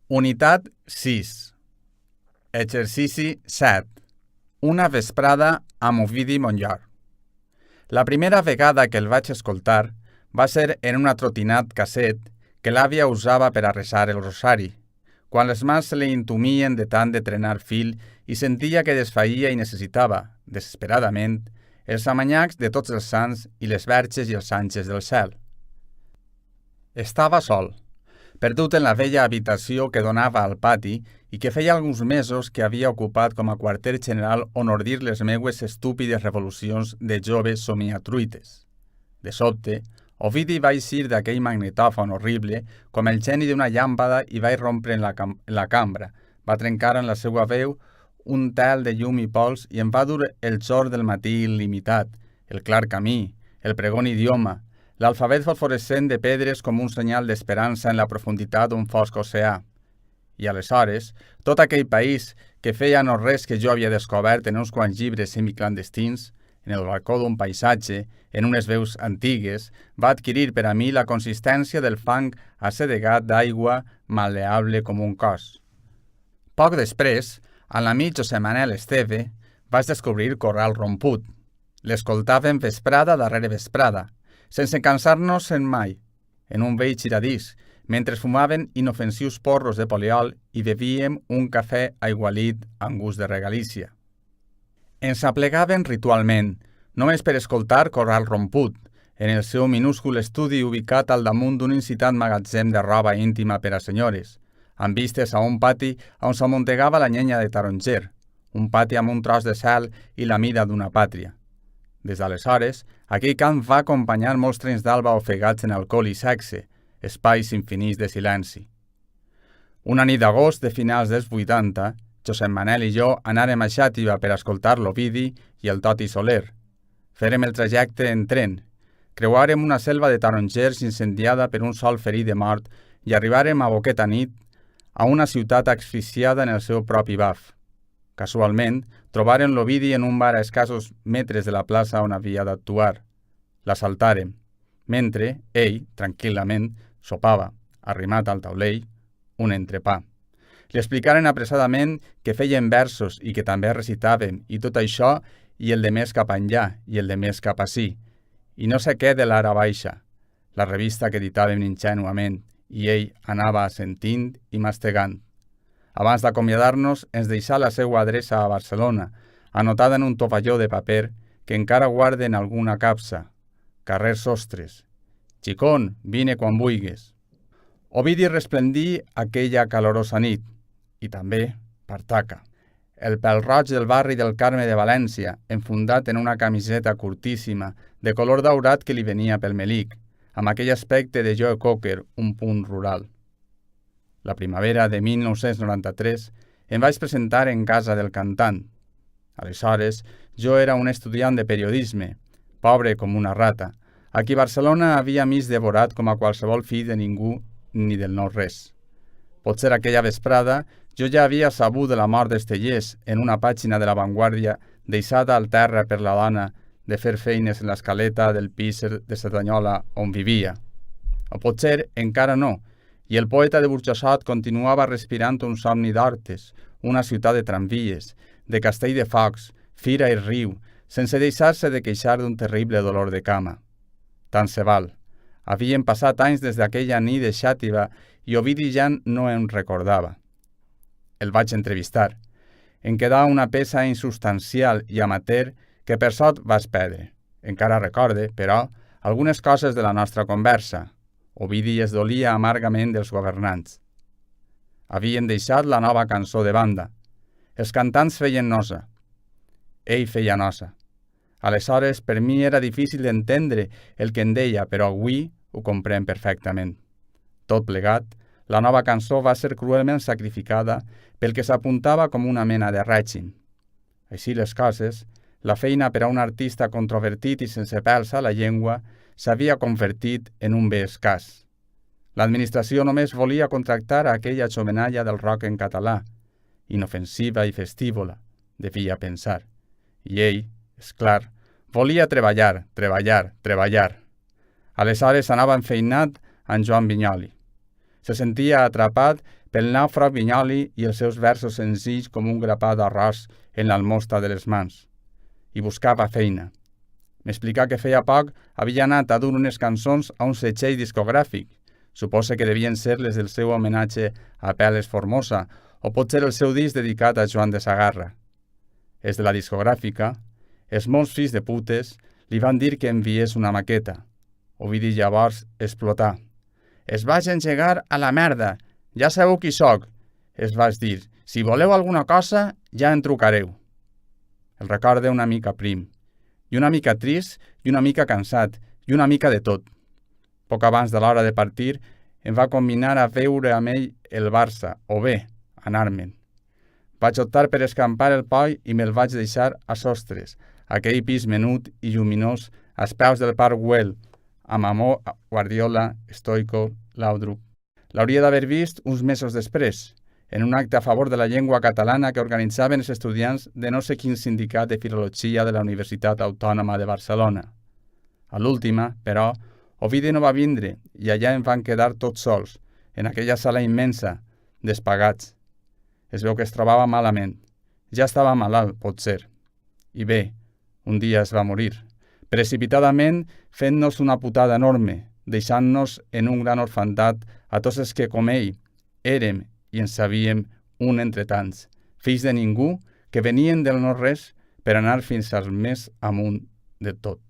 Unitat 6. Exercici 7. Una vesprada amb Ovidi Montllor. La primera vegada que el vaig escoltar va ser en una trotinat casset que l'àvia usava per a resar el rosari, quan les mans se li entumien de tant de trenar fil i sentia que desfeïa i necessitava, desesperadament, els amanyacs de tots els sants i les verges i els àngels del cel. Estava sol, perdut en la vella habitació que donava al pati i que feia alguns mesos que havia ocupat com a quarter general on ordir les meues estúpides revolucions de joves somiatruites. De sobte, Ovidi va eixir d'aquell magnetòfon horrible com el geni d'una llàmpada i va irrompre en la cambra, va trencar en la seva veu un tel de llum i pols i em va dur el jorn del matí il·limitat, el clar camí, el pregon idioma, l'alfabet fosforescent de pedres com un senyal d'esperança en la profunditat d'un fosc oceà. I aleshores, tot aquell país que feia no res que jo havia descobert en uns quants llibres semiclandestins, en el balcó d'un paisatge, en unes veus antigues, va adquirir per a mi la consistència del fang assedegat d'aigua mal·leable com un cos. Poc després, a l'amic José Manel Esteve, vaig descobrir Corral Romput. L'escoltàvem vesprada darrere vesprada, sense cansar-nos-en mai, en un vell giradís, mentre fumaven inofensius porros de poliol i bevíem un cafè aigualit amb gust de regalícia. Ens aplegaven ritualment, només per escoltar Corral Romput, en el seu minúscul estudi ubicat al damunt d'un incitant magatzem de roba íntima per a senyores, amb vistes a un pati on s'amuntegava la llenya de taronger, un pati amb un tros de cel i la mida d'una pàtria. Des d'aleshores, aquell camp va acompanyar molts trens d'alba ofegats en alcohol i sexe, espais infinits de silenci. Una nit d'agost de finals dels 80, Josep Manel i jo anàrem a Xàtiva per escoltar l'Ovidi i el Toti Soler. Fèrem el trajecte en tren, creuàrem una selva de tarongers incendiada per un sol ferit de mort i arribàrem a boqueta nit a una ciutat asfixiada en el seu propi baf. Casualment, trobaren l'Ovidi en un bar a escassos metres de la plaça on havia d'actuar. L'assaltàrem, mentre ell, tranquil·lament, sopava, arrimat al taulell, un entrepà. Li explicaren apressadament que feien versos i que també recitàvem, i tot això, i el de més cap enllà, i el de més cap ací, i no sé què de l'Ara Baixa, la revista que editàvem ingenuament, i ell anava assentint i mastegant. Abans d'acomiadar-nos, ens deixà la seva adreça a Barcelona, anotada en un tovalló de paper que encara guarda en alguna capsa. Carrer Sostres. Xicón, vine quan vulguis. Ovidi resplendí aquella calorosa nit, i també Partaca, el pèl-roig del barri del Carme de València, enfundat en una camiseta curtíssima, de color daurat que li venia pel melic, amb aquell aspecte de Joe Cocker, un punt rural. La primavera de 1993 em vaig presentar en casa del cantant. Aleshores, jo era un estudiant de periodisme, pobre com una rata, a qui Barcelona havia mig devorat com a qualsevol fill de ningú ni del no-res. Potser aquella vesprada jo ja havia sabut de la mort d'Estellers en una pàgina de La Vanguardia deixada al terra per la dona de fer feines en l'escaleta del pis de Cerdanyola on vivia. O potser encara no, i el poeta de Burjassot continuava respirant un somni d'hortes, una ciutat de tramvies, de castell de focs, fira i riu, sense deixar-se de queixar d'un terrible dolor de cama. Tant se val. Havien passat anys des d'aquella nit de Xàtiva i Ovidi ja no em recordava. El vaig entrevistar. En quedà una peça insubstancial i amateur que per sort vaig perdre. Encara recorde, però, algunes coses de la nostra conversa. Ovidi es dolia amargament dels governants. Havien deixat la nova cançó de banda. Els cantants feien nosa. Ell feia nosa. Aleshores, per mi era difícil d'entendre el que en deia, però avui ho comprèn perfectament. Tot plegat, la nova cançó va ser cruelment sacrificada pel que s'apuntava com una mena de règim. Així les coses, la feina per a un artista controvertit i sense pèls a la llengua s'havia convertit en un bé escàs. L'administració només volia contractar aquella xomenalla del rock en català, inofensiva i festívola, devia pensar. I ell, és clar, volia treballar, treballar, treballar. Aleshores anava enfeinat amb Joan Vinyoli. Se sentia atrapat pel nàufrag Vinyoli i els seus versos senzills com un grapat d'arròs en l'almosta de les mans. I buscava feina. M'explicà que feia poc havia anat a dur unes cançons a un setxell discogràfic. Suposa que devien ser les del seu homenatge a Peles Formosa o potser el seu disc dedicat a Joan de Sagarra. Els de la discogràfica, els molts fills de putes, li van dir que enviés una maqueta. Ovidi llavors explotà. «Es vaig engegar a la merda, ja sabeu qui sóc», es vaig dir. «Si voleu alguna cosa, ja en trucareu». El recorde una mica prim, i una mica trist, i una mica cansat, i una mica de tot. Poc abans de l'hora de partir, em va combinar a veure amb ell el Barça, o bé, anar-me'n. Vaig optar per escampar el poll i me'l vaig deixar a Sostres, aquell pis menut i lluminós als peus del Parc Güell, amb Amor, Guardiola, Stoico, Laudrup. L'hauria d'haver vist uns mesos després, en un acte a favor de la llengua catalana que organitzaven els estudiants de no sé quin sindicat de filologia de la Universitat Autònoma de Barcelona. A l'última, però, Ovidi no va vindre i allà em van quedar tots sols, en aquella sala immensa, despagats. Es veu que es trobava malament. Ja estava malalt, potser. I bé, un dia es va morir, precipitadament fent-nos una putada enorme, deixant-nos en un gran orfandat a tots els que, com ell, érem i en sabíem un entre tants, fills de ningú que venien del no-res per anar fins al més amunt de tot.